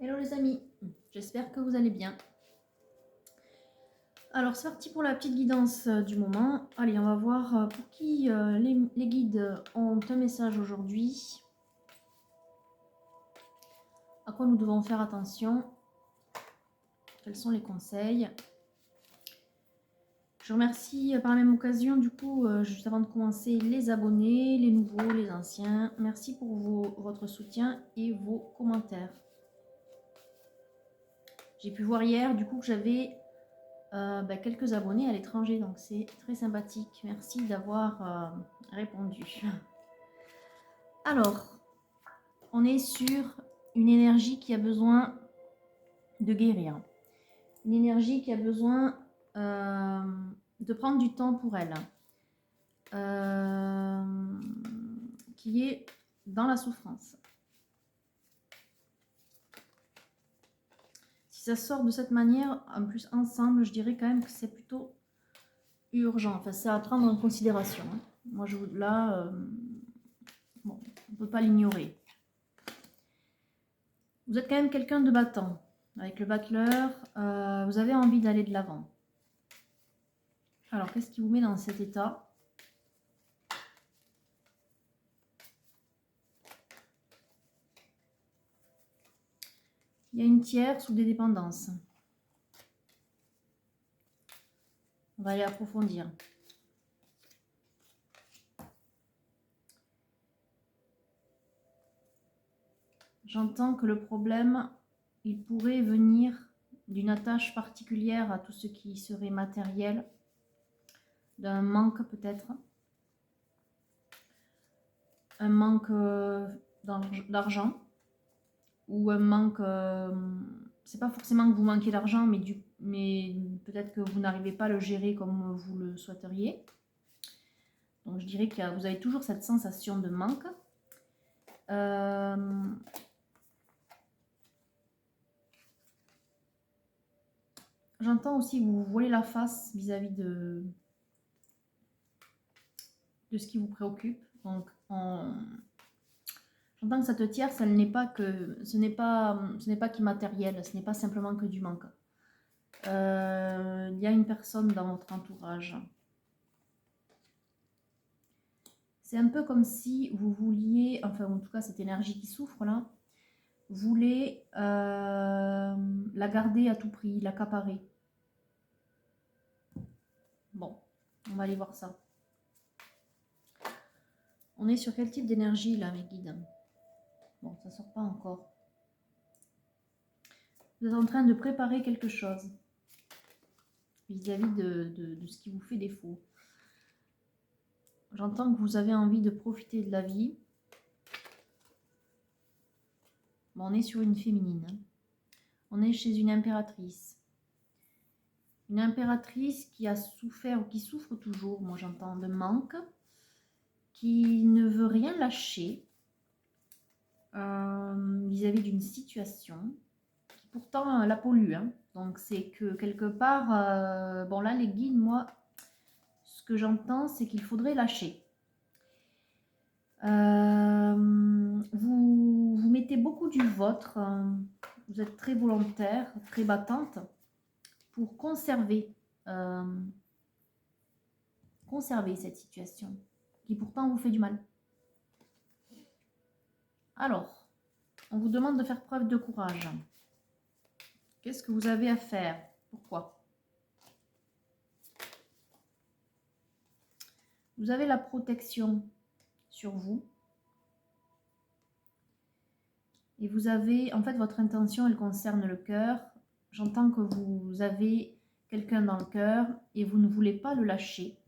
Hello les amis, j'espère que vous allez bien. Alors c'est parti pour la petite guidance du moment. Allez, on va voir pour qui les guides ont un message aujourd'hui. À quoi nous devons faire attention. Quels sont les conseils. Je remercie par la même occasion, du coup, juste avant de commencer, les abonnés, les nouveaux, les anciens. Merci pour votre soutien et vos commentaires. J'ai pu voir hier, du coup, que j'avais quelques abonnés à l'étranger, donc c'est très sympathique. Merci d'avoir répondu. Alors, on est sur une énergie qui a besoin de guérir. Une énergie qui a besoin de prendre du temps pour elle. Qui est dans la souffrance. Si ça sort de cette manière, en plus ensemble, je dirais quand même que c'est plutôt urgent. Enfin, c'est à prendre en considération. Moi, là, bon, on ne peut pas l'ignorer. Vous êtes quand même quelqu'un de battant. Avec le battleur, vous avez envie d'aller de l'avant. Alors, qu'est-ce qui vous met dans cet état ? Il y a une tierce ou des dépendances. On va aller approfondir. J'entends que le problème, il pourrait venir d'une attache particulière à tout ce qui serait matériel, d'un manque peut-être, un manque d'argent, ou un manque, c'est pas forcément que vous manquez d'argent, mais peut-être que vous n'arrivez pas à le gérer comme vous le souhaiteriez. Donc je dirais que vous avez toujours cette sensation de manque. J'entends aussi que vous vous voilez la face vis-à-vis de ce qui vous préoccupe. Donc j'entends que cette tierce, ce n'est pas qu'immatériel, ce n'est pas simplement que du manque. Il y a une personne dans votre entourage. C'est un peu comme si vous vouliez, enfin en tout cas cette énergie qui souffre là, voulait la garder à tout prix, l'accaparer. Bon, on va aller voir ça. On est sur quel type d'énergie là, mes guides? Bon, ça sort pas encore. Vous êtes en train de préparer quelque chose vis-à-vis de ce qui vous fait défaut. J'entends que vous avez envie de profiter de la vie. Bon, on est sur une féminine. On est chez une impératrice. Une impératrice qui a souffert ou qui souffre toujours, moi j'entends, de manque, qui ne veut rien lâcher vis-à-vis d'une situation qui pourtant la pollue. Hein. Donc c'est que quelque part, bon là les guides, moi, ce que j'entends, c'est qu'il faudrait lâcher. Vous mettez beaucoup du vôtre, vous êtes très volontaire, très battante pour conserver cette situation qui pourtant vous fait du mal. Alors, on vous demande de faire preuve de courage. Qu'est-ce que vous avez à faire? Pourquoi? Vous avez la protection sur vous. Et vous avez, en fait, votre intention, elle concerne le cœur. J'entends que vous avez quelqu'un dans le cœur et vous ne voulez pas le lâcher.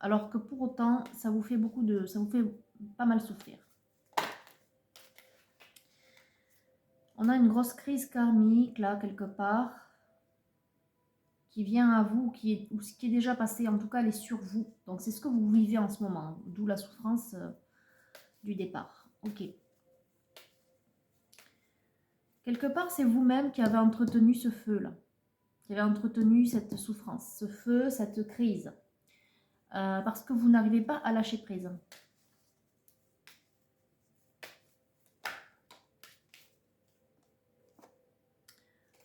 Alors que pour autant, ça vous fait pas mal souffrir. On a une grosse crise karmique là, quelque part, qui vient à vous, ou ce qui est déjà passé, en tout cas, elle est sur vous. Donc c'est ce que vous vivez en ce moment, d'où la souffrance du départ. Ok. Quelque part, c'est vous-même qui avez entretenu ce feu-là, qui avez entretenu cette souffrance, ce feu, cette crise, parce que vous n'arrivez pas à lâcher prise.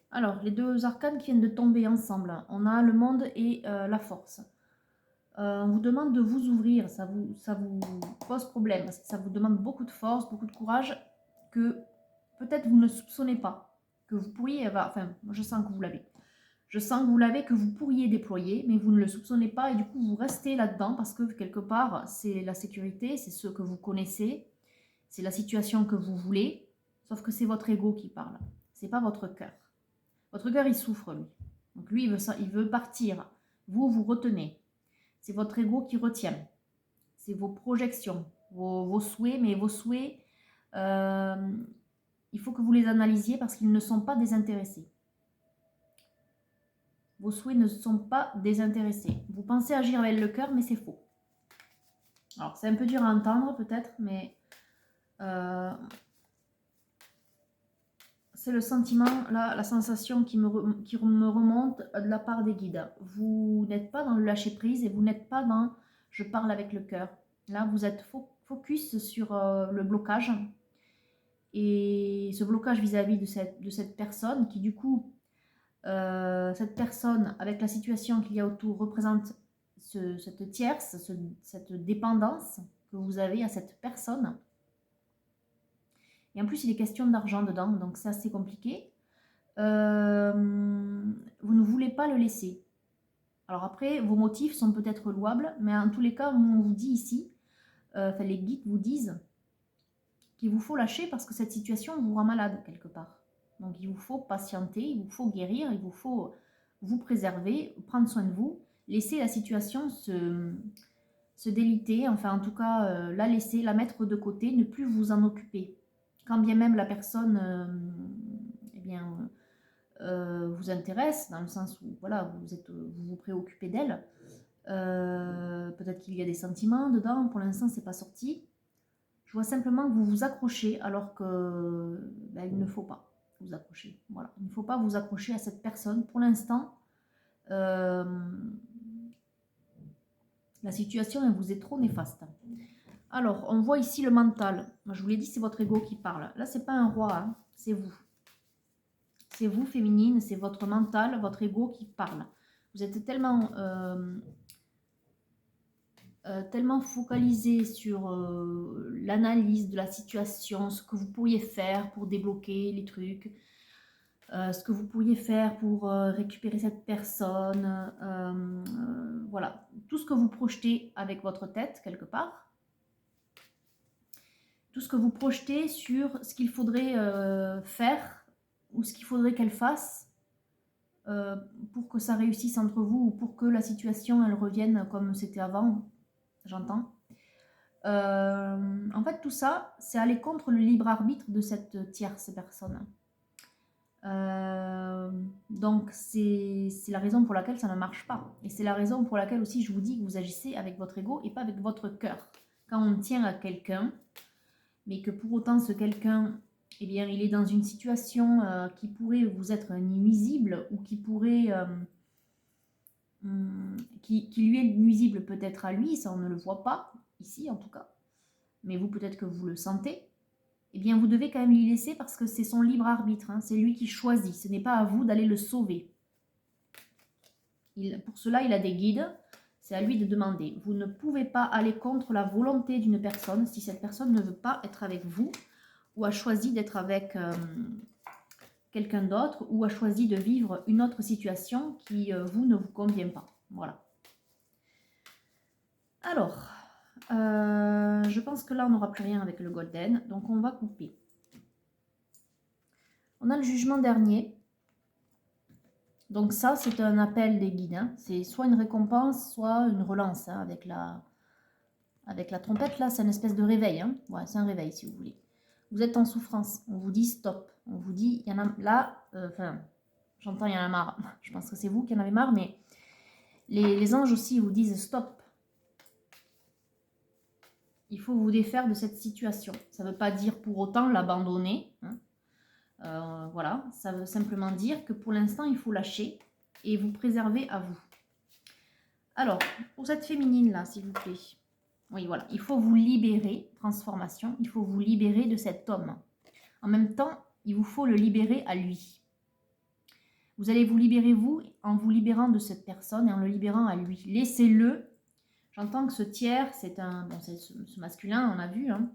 Alors, les deux arcanes qui viennent de tomber ensemble, on a le monde et la force. On vous demande de vous ouvrir, ça vous pose problème, parce que ça vous demande beaucoup de force, beaucoup de courage, que peut-être vous ne soupçonnez pas, que vous pourriez, enfin, je sens que vous l'avez. Je sens que vous l'avez, que vous pourriez déployer, mais vous ne le soupçonnez pas, et du coup, vous restez là-dedans, parce que quelque part, c'est la sécurité, c'est ce que vous connaissez, c'est la situation que vous voulez, sauf que c'est votre ego qui parle, c'est pas votre cœur. Votre cœur, il souffre, lui. Donc lui, il veut partir. Vous, vous retenez. C'est votre ego qui retient. C'est vos projections, vos souhaits, mais vos souhaits, il faut que vous les analysiez parce qu'ils ne sont pas désintéressés. Vos souhaits ne sont pas désintéressés. Vous pensez agir avec le cœur, mais c'est faux. Alors, c'est un peu dur à entendre peut-être, mais c'est le sentiment, là, la sensation qui me remonte de la part des guides. Vous n'êtes pas dans le lâcher-prise et vous n'êtes pas dans « je parle avec le cœur ». Là, vous êtes focus sur le blocage. Et ce blocage vis-à-vis de cette personne qui, du coup, cette personne, avec la situation qu'il y a autour, représente cette tierce, cette dépendance que vous avez à cette personne. Et en plus, il est question d'argent dedans, donc c'est assez compliqué. Vous ne voulez pas le laisser. Alors après, vos motifs sont peut-être louables, mais en tous les cas, on vous dit ici, les guides vous disent qu'il vous faut lâcher parce que cette situation vous rend malade quelque part. Donc il vous faut patienter, il vous faut guérir, il vous faut vous préserver, prendre soin de vous, laisser la situation se déliter, enfin en tout cas la laisser, la mettre de côté, ne plus vous en occuper. Quand bien même la personne vous intéresse, dans le sens où voilà, vous vous préoccupez d'elle, peut-être qu'il y a des sentiments dedans, pour l'instant c'est pas sorti. Je vois simplement que vous vous accrochez alors que il ne faut pas vous accrocher. Voilà, il ne faut pas vous accrocher à cette personne. Pour l'instant, la situation elle vous est trop néfaste. Alors, on voit ici le mental. Je vous l'ai dit, c'est votre ego qui parle. Là, c'est pas un roi, hein, c'est vous. C'est vous, féminine, c'est votre mental, votre ego qui parle. Vous êtes tellement focalisé sur l'analyse de la situation, ce que vous pourriez faire pour débloquer les trucs, ce que vous pourriez faire pour récupérer cette personne, voilà, tout ce que vous projetez avec votre tête quelque part, tout ce que vous projetez sur ce qu'il faudrait faire ou ce qu'il faudrait qu'elle fasse pour que ça réussisse entre vous ou pour que la situation elle revienne comme c'était avant, j'entends. En fait, tout ça, c'est aller contre le libre arbitre de cette tierce personne. Donc, c'est la raison pour laquelle ça ne marche pas. Et c'est la raison pour laquelle aussi je vous dis que vous agissez avec votre ego et pas avec votre cœur. Quand on tient à quelqu'un, mais que pour autant ce quelqu'un, eh bien, il est dans une situation qui pourrait vous être nuisible ou qui pourrait... qui lui est nuisible peut-être à lui, ça on ne le voit pas, ici en tout cas, mais vous peut-être que vous le sentez, eh bien vous devez quand même l'y laisser parce que c'est son libre arbitre, hein, c'est lui qui choisit, ce n'est pas à vous d'aller le sauver. Pour cela, il a des guides, c'est à lui de demander. Vous ne pouvez pas aller contre la volonté d'une personne si cette personne ne veut pas être avec vous ou a choisi d'être avec quelqu'un d'autre ou a choisi de vivre une autre situation qui, vous, ne vous convient pas. Voilà. Alors, je pense que là, on n'aura plus rien avec le golden, donc on va couper. On a le jugement dernier. Donc ça, c'est un appel des guides. Hein. C'est soit une récompense, soit une relance. Hein, avec la trompette, là, c'est une espèce de réveil. Hein. Ouais, c'est un réveil, si vous voulez. Vous êtes en souffrance. On vous dit stop. On vous dit, il y en a là, j'entends, il y en a marre. Je pense que c'est vous qui en avez marre, mais les anges aussi vous disent stop. Il faut vous défaire de cette situation. Ça ne veut pas dire pour autant l'abandonner. Hein. Voilà, ça veut simplement dire que pour l'instant, il faut lâcher et vous préserver à vous. Alors, pour cette féminine-là, s'il vous plaît. Oui, voilà, il faut vous libérer, transformation, il faut vous libérer de cet homme. En même temps, il vous faut le libérer à lui. Vous allez vous libérer, vous, en vous libérant de cette personne et en le libérant à lui. Laissez-le. J'entends que ce tiers, c'est un... Bon, c'est ce masculin, on a vu. Hein.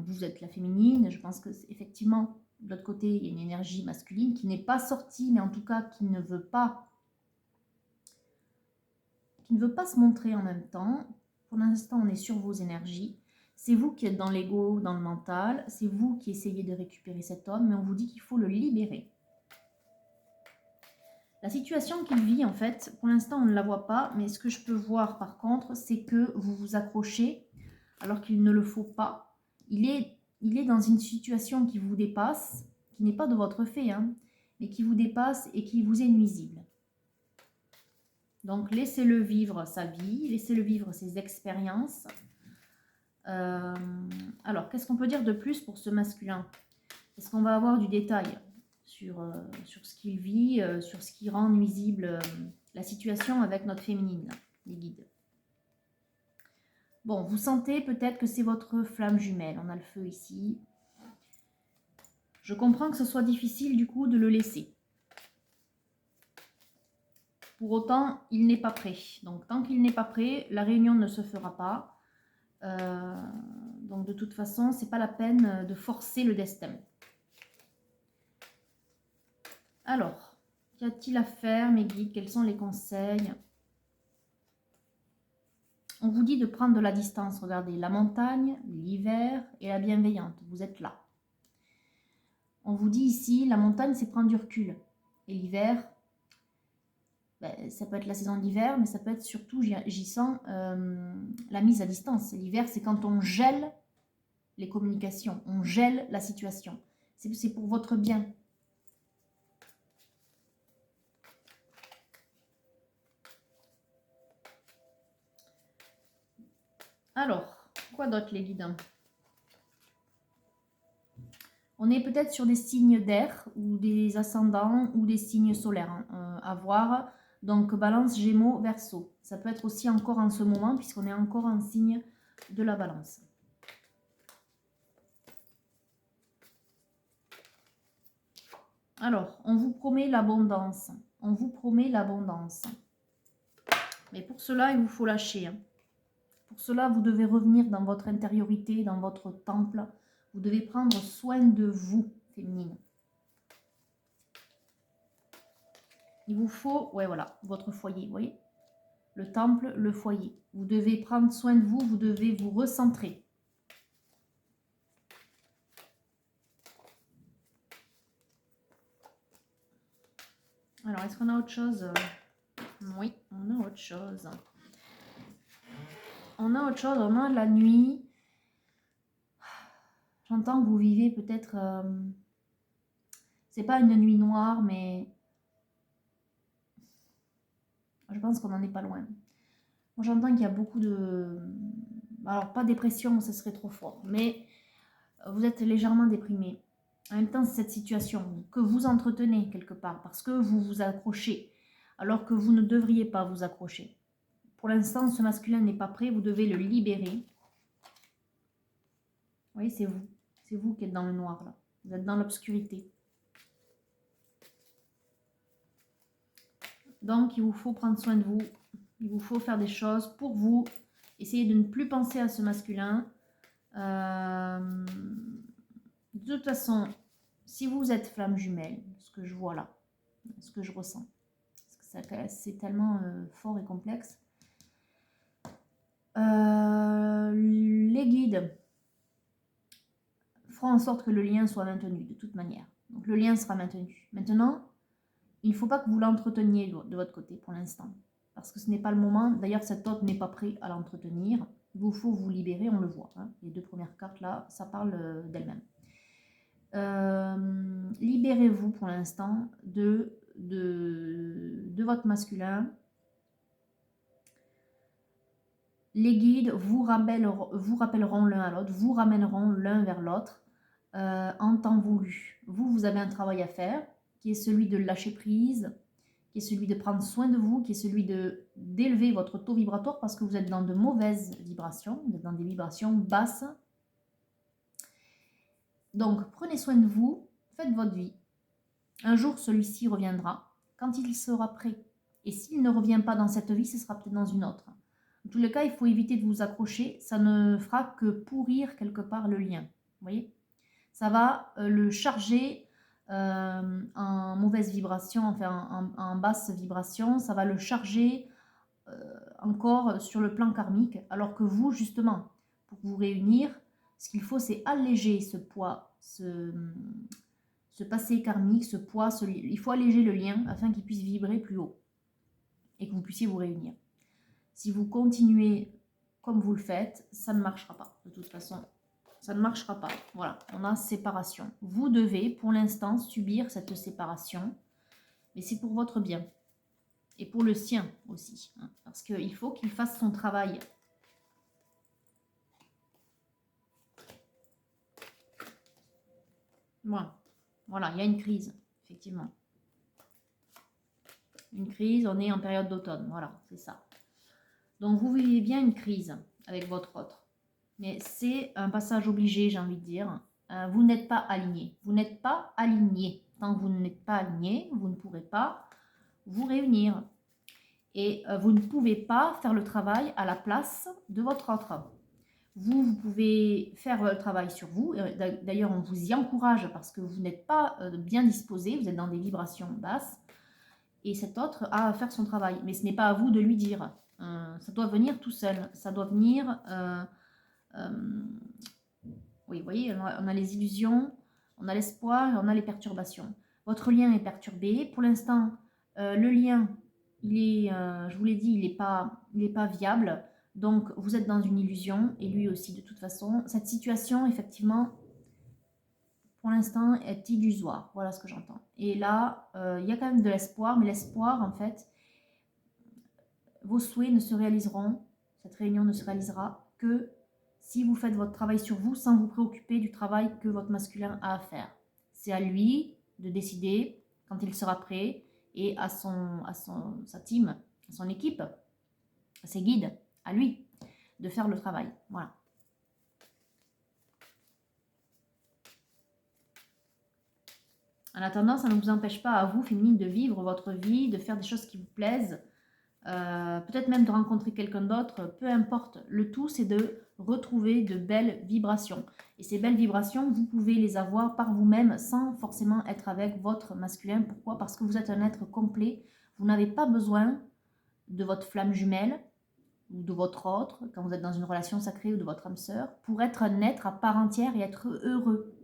Vous êtes la féminine. Je pense que, effectivement, de l'autre côté, il y a une énergie masculine qui n'est pas sortie, mais en tout cas, qui ne veut pas se montrer en même temps. Pour l'instant, on est sur vos énergies. C'est vous qui êtes dans l'ego, dans le mental. C'est vous qui essayez de récupérer cet homme, mais on vous dit qu'il faut le libérer. La situation qu'il vit, en fait, pour l'instant, on ne la voit pas, mais ce que je peux voir, par contre, c'est que vous vous accrochez alors qu'il ne le faut pas. Il est dans une situation qui vous dépasse, qui n'est pas de votre fait, hein, mais qui vous dépasse et qui vous est nuisible. Donc, laissez-le vivre sa vie, laissez-le vivre ses expériences. Alors, qu'est-ce qu'on peut dire de plus pour ce masculin? Est-ce qu'on va avoir du détail sur ce qu'il vit, sur ce qui rend nuisible la situation avec notre féminine, les guides? Bon, vous sentez peut-être que c'est votre flamme jumelle. On a le feu ici. Je comprends que ce soit difficile du coup de le laisser. Pour autant, il n'est pas prêt. Donc, tant qu'il n'est pas prêt, la réunion ne se fera pas. Donc, de toute façon, c'est pas la peine de forcer le destin. Alors, qu'y a-t-il à faire, mes guides? Quels sont les conseils? On vous dit de prendre de la distance. Regardez, la montagne, l'hiver et la bienveillante. Vous êtes là. On vous dit ici, la montagne, c'est prendre du recul. Et l'hiver, ben, ça peut être la saison d'hiver, mais ça peut être surtout, j'y sens, la mise à distance. L'hiver, c'est quand on gèle les communications, on gèle la situation. C'est pour votre bien. Alors, quoi d'autre les guides? On est peut-être sur des signes d'air ou des ascendants ou des signes solaires à voir. Donc, balance, gémeaux, verseau. Ça peut être aussi encore en ce moment puisqu'on est encore en signe de la balance. Alors, on vous promet l'abondance. On vous promet l'abondance. Mais pour cela, il vous faut lâcher. Hein. Pour cela, vous devez revenir dans votre intériorité, dans votre temple. Vous devez prendre soin de vous, féminine. Il vous faut, ouais, voilà, votre foyer, vous voyez? Le temple, le foyer. Vous devez prendre soin de vous, vous devez vous recentrer. Alors, est-ce qu'on a autre chose? Oui, on a autre chose. On a autre chose, on a la nuit. J'entends que vous vivez peut-être... c'est pas une nuit noire, mais... Je pense qu'on n'en est pas loin. Moi, j'entends qu'il y a beaucoup de... Alors, pas dépression, ça serait trop fort. Mais vous êtes légèrement déprimé. En même temps, c'est cette situation que vous entretenez quelque part. Parce que vous vous accrochez. Alors que vous ne devriez pas vous accrocher. Pour l'instant, ce masculin n'est pas prêt. Vous devez le libérer. Vous voyez, c'est vous. C'est vous qui êtes dans le noir, là. Vous êtes dans l'obscurité. Donc, il vous faut prendre soin de vous. Il vous faut faire des choses pour vous. Essayez de ne plus penser à ce masculin. De toute façon, si vous êtes flamme jumelle, ce que je vois là, ce que je ressens, parce que c'est tellement fort et complexe. Les guides feront en sorte que le lien soit maintenu de toute manière. Donc le lien sera maintenu. Maintenant, il ne faut pas que vous l'entreteniez de votre côté pour l'instant. Parce que ce n'est pas le moment. D'ailleurs, cet autre n'est pas prêt à l'entretenir. Il vous faut vous libérer, on le voit. Hein. Les deux premières cartes là, ça parle d'elles-mêmes. Libérez-vous pour l'instant de votre masculin. Les guides vous rappelleront l'un à l'autre, vous ramèneront l'un vers l'autre en temps voulu. Vous avez un travail à faire qui est celui de lâcher prise, qui est celui de prendre soin de vous, qui est celui d'élever votre taux vibratoire parce que vous êtes dans de mauvaises vibrations, vous êtes dans des vibrations basses. Donc, prenez soin de vous, faites votre vie. Un jour, celui-ci reviendra quand il sera prêt. Et s'il ne revient pas dans cette vie, ce sera peut-être dans une autre. En tous les cas, il faut éviter de vous accrocher. Ça ne fera que pourrir quelque part le lien. Vous voyez? Ça va le charger en mauvaise vibration, enfin en basse vibration. Ça va le charger encore sur le plan karmique. Alors que vous, justement, pour vous réunir, ce qu'il faut, c'est alléger ce poids, ce passé karmique, ce poids. Il faut alléger le lien afin qu'il puisse vibrer plus haut et que vous puissiez vous réunir. Si vous continuez comme vous le faites, ça ne marchera pas. De toute façon, ça ne marchera pas. Voilà, on a séparation. Vous devez, pour l'instant, subir cette séparation, mais c'est pour votre bien. Et pour le sien aussi. Hein, parce qu'il faut qu'il fasse son travail. Voilà. Voilà, il y a une crise, effectivement. Une crise, on est en période d'automne. Voilà, c'est ça. Donc, vous vivez bien une crise avec votre autre. Mais c'est un passage obligé, j'ai envie de dire. Vous n'êtes pas aligné. Vous n'êtes pas aligné. Tant que vous n'êtes pas aligné, vous ne pourrez pas vous réunir. Et vous ne pouvez pas faire le travail à la place de votre autre. Vous pouvez faire le travail sur vous. D'ailleurs, on vous y encourage parce que vous n'êtes pas bien disposé. Vous êtes dans des vibrations basses. Et cet autre a à faire son travail. Mais ce n'est pas à vous de lui dire. Ça doit venir tout seul. Ça doit venir... oui, vous voyez, on a les illusions, on a l'espoir et on a les perturbations. Votre lien est perturbé. Pour l'instant, le lien, il est, je vous l'ai dit, il n'est pas viable. Donc, vous êtes dans une illusion et lui aussi, de toute façon. Cette situation, effectivement, pour l'instant, est illusoire. Voilà ce que j'entends. Et là, il y a quand même de l'espoir, mais l'espoir, en fait, vos souhaits ne se réaliseront, cette réunion ne se réalisera que si vous faites votre travail sur vous sans vous préoccuper du travail que votre masculin a à faire. C'est à lui de décider quand il sera prêt et à sa team, à son équipe, à ses guides, à lui de faire le travail. Voilà. En attendant, ça ne vous empêche pas à vous, féminine, de vivre votre vie, de faire des choses qui vous plaisent, peut-être même de rencontrer quelqu'un d'autre, peu importe. Le tout, c'est de retrouver de belles vibrations. Et ces belles vibrations, vous pouvez les avoir par vous-même sans forcément être avec votre masculin. Pourquoi? Parce que vous êtes un être complet. Vous n'avez pas besoin de votre flamme jumelle ou de votre autre, quand vous êtes dans une relation sacrée ou de votre âme sœur, pour être un être à part entière et être heureux.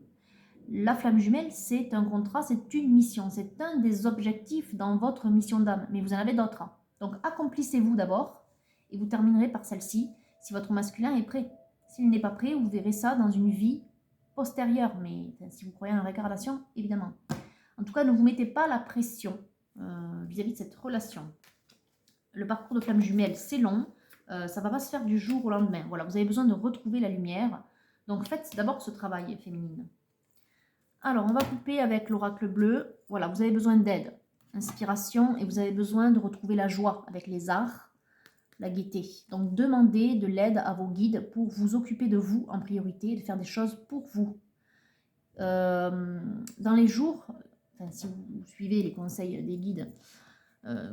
La flamme jumelle, c'est un contrat, c'est une mission, c'est un des objectifs dans votre mission d'âme, mais vous en avez d'autres. Donc accomplissez-vous d'abord et vous terminerez par celle-ci si votre masculin est prêt. S'il n'est pas prêt, vous verrez ça dans une vie postérieure, mais si vous croyez en réincarnation, évidemment. En tout cas, ne vous mettez pas la pression vis-à-vis de cette relation. Le parcours de flamme jumelle, c'est long, ça ne va pas se faire du jour au lendemain. Voilà, vous avez besoin de retrouver la lumière. Donc faites d'abord ce travail féminine. Alors, on va couper avec l'oracle bleu. Voilà, vous avez besoin d'aide, inspiration, et vous avez besoin de retrouver la joie avec les arts, la gaieté. Donc, demandez de l'aide à vos guides pour vous occuper de vous en priorité, de faire des choses pour vous. Dans les jours, enfin, si vous suivez les conseils des guides,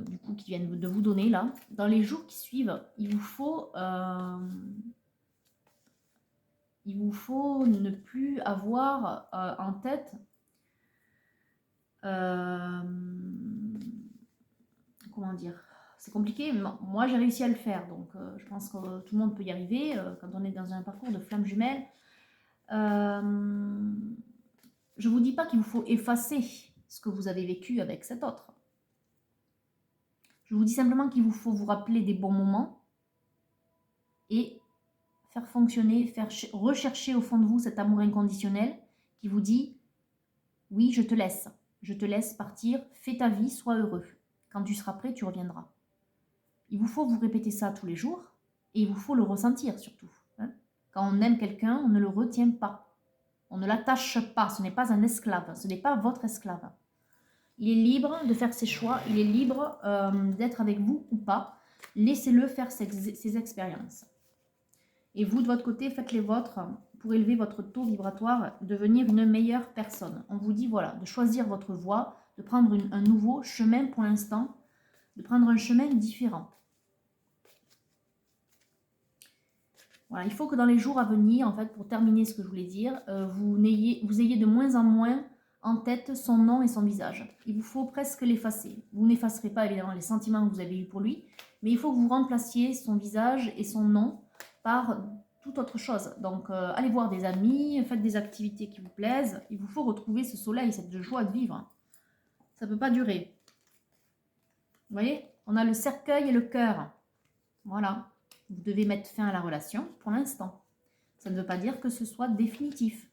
du coup, qui viennent de vous donner là, dans les jours qui suivent, il vous faut ne plus avoir en tête comment dire, c'est compliqué. Moi, j'ai réussi à le faire, donc je pense que tout le monde peut y arriver quand on est dans un parcours de flamme jumelle. Je ne vous dis pas qu'il vous faut effacer ce que vous avez vécu avec cet autre. Je vous dis simplement qu'il vous faut vous rappeler des bons moments et faire fonctionner, rechercher au fond de vous cet amour inconditionnel qui vous dit « Oui, je te laisse partir, fais ta vie, sois heureux. Quand tu seras prêt, tu reviendras. » Il vous faut vous répéter ça tous les jours et il vous faut le ressentir surtout. Hein. Quand on aime quelqu'un, on ne le retient pas. On ne l'attache pas, ce n'est pas un esclave, ce n'est pas votre esclave. Il est libre de faire ses choix, il est libre d'être avec vous ou pas. Laissez-le faire ses expériences. Et vous, de votre côté, faites les vôtres pour élever votre taux vibratoire, devenir une meilleure personne. On vous dit, voilà, de choisir votre voie, de prendre un nouveau chemin pour l'instant, de prendre un chemin différent. Voilà, il faut que dans les jours à venir, en fait, pour terminer ce que je voulais dire, vous ayez de moins en moins en tête son nom et son visage. Il vous faut presque l'effacer. Vous n'effacerez pas évidemment les sentiments que vous avez eus pour lui, mais il faut que vous remplaciez son visage et son nom par toute autre chose. Donc, allez voir des amis, faites des activités qui vous plaisent. Il vous faut retrouver ce soleil, cette joie de vivre. Ça ne peut pas durer. Vous voyez, on a le cercueil et le cœur. Voilà. Vous devez mettre fin à la relation pour l'instant. Ça ne veut pas dire que ce soit définitif.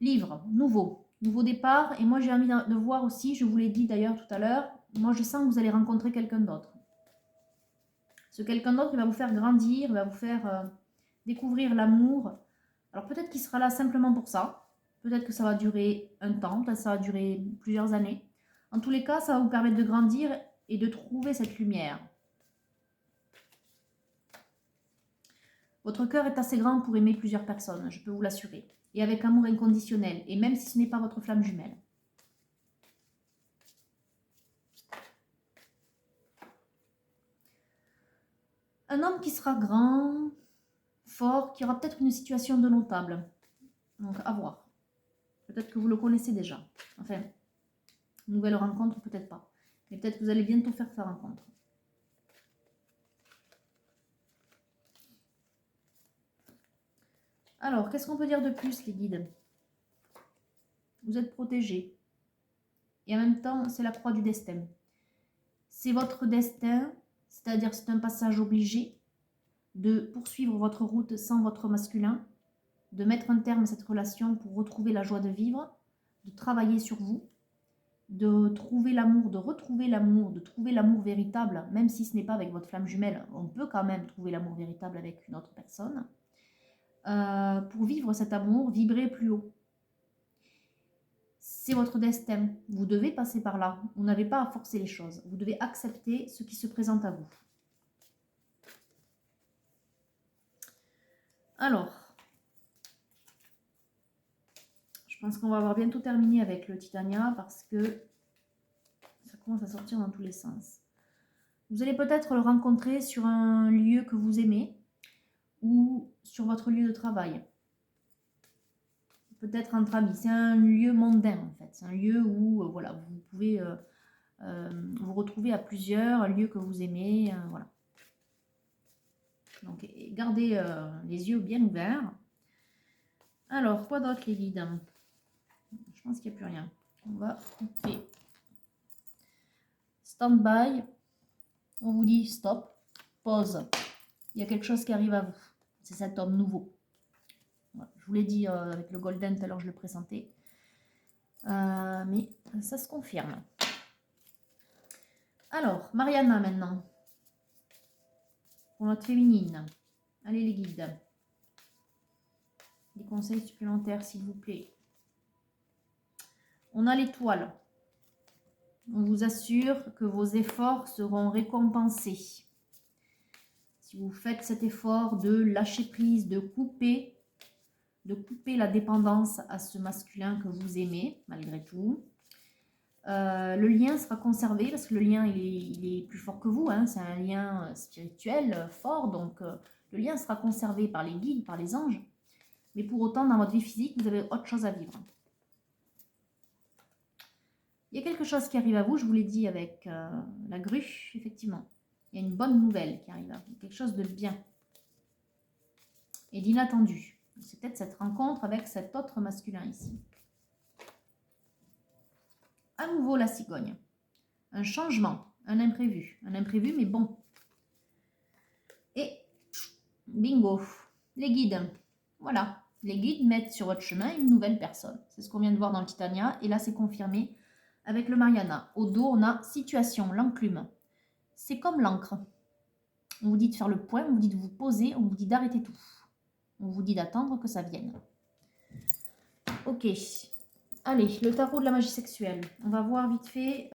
Livre, nouveau départ. Et moi, j'ai envie de voir aussi, je vous l'ai dit d'ailleurs tout à l'heure, moi, je sens que vous allez rencontrer quelqu'un d'autre. Ce quelqu'un d'autre, il va vous faire grandir, il va vous faire découvrir l'amour. Alors, peut-être qu'il sera là simplement pour ça. Peut-être que ça va durer un temps, peut-être que ça va durer plusieurs années. En tous les cas, ça va vous permettre de grandir et de trouver cette lumière. Votre cœur est assez grand pour aimer plusieurs personnes, je peux vous l'assurer. Et avec amour inconditionnel, et même si ce n'est pas votre flamme jumelle. Un homme qui sera grand, fort, qui aura peut-être une situation de notable. Donc, à voir. Peut-être que vous le connaissez déjà. Enfin, nouvelle rencontre, peut-être pas. Mais peut-être que vous allez bientôt faire sa rencontre. Alors, qu'est-ce qu'on peut dire de plus, les guides? Vous êtes protégés. Et en même temps, c'est la croix du destin. C'est votre destin, c'est-à-dire c'est un passage obligé de poursuivre votre route sans votre masculin, de mettre un terme à cette relation pour retrouver la joie de vivre, de travailler sur vous, de trouver l'amour, de retrouver l'amour, de trouver l'amour véritable, même si ce n'est pas avec votre flamme jumelle, on peut quand même trouver l'amour véritable avec une autre personne. Pour vivre cet amour, vibrer plus haut. C'est votre destin. Vous devez passer par là. Vous n'avez pas à forcer les choses. Vous devez accepter ce qui se présente à vous. Alors, je pense qu'on va avoir bientôt terminé avec le Titania parce que ça commence à sortir dans tous les sens. Vous allez peut-être le rencontrer sur un lieu que vous aimez ou sur votre lieu de travail. Peut-être entre amis. C'est un lieu mondain en fait. C'est un lieu où voilà, vous pouvez vous retrouver à plusieurs, un lieu que vous aimez. Voilà. Donc gardez les yeux bien ouverts. Alors, quoi d'autre les guides? Je pense qu'il n'y a plus rien. On va couper. Stand by. On vous dit stop, pause. Il y a quelque chose qui arrive à vous. C'est cet homme nouveau. Voilà. Je vous l'ai dit avec le golden tout à l'heure, je le présentais. Mais ça se confirme. Alors, Mariana maintenant. Pour notre féminine. Allez les guides. Des conseils supplémentaires s'il vous plaît. On a l'étoile. On vous assure que vos efforts seront récompensés. Si vous faites cet effort de lâcher prise, de couper la dépendance à ce masculin que vous aimez, malgré tout, le lien sera conservé parce que le lien il est plus fort que vous, hein, c'est un lien spirituel fort, donc le lien sera conservé par les guides, par les anges, mais pour autant dans votre vie physique vous avez autre chose à vivre. Il y a quelque chose qui arrive à vous, je vous l'ai dit avec la grue, effectivement. Il y a une bonne nouvelle qui arrive à vous, quelque chose de bien et d'inattendu. C'est peut-être cette rencontre avec cet autre masculin ici. À nouveau la cigogne. Un changement, un imprévu mais bon. Et bingo, les guides. Voilà, les guides mettent sur votre chemin une nouvelle personne. C'est ce qu'on vient de voir dans le Titania et là c'est confirmé avec le Mariana. Au dos, on a situation, l'enclume. C'est comme l'encre. On vous dit de faire le point, on vous dit de vous poser, on vous dit d'arrêter tout. On vous dit d'attendre que ça vienne. Ok. Allez, le tarot de la magie sexuelle. On va voir vite fait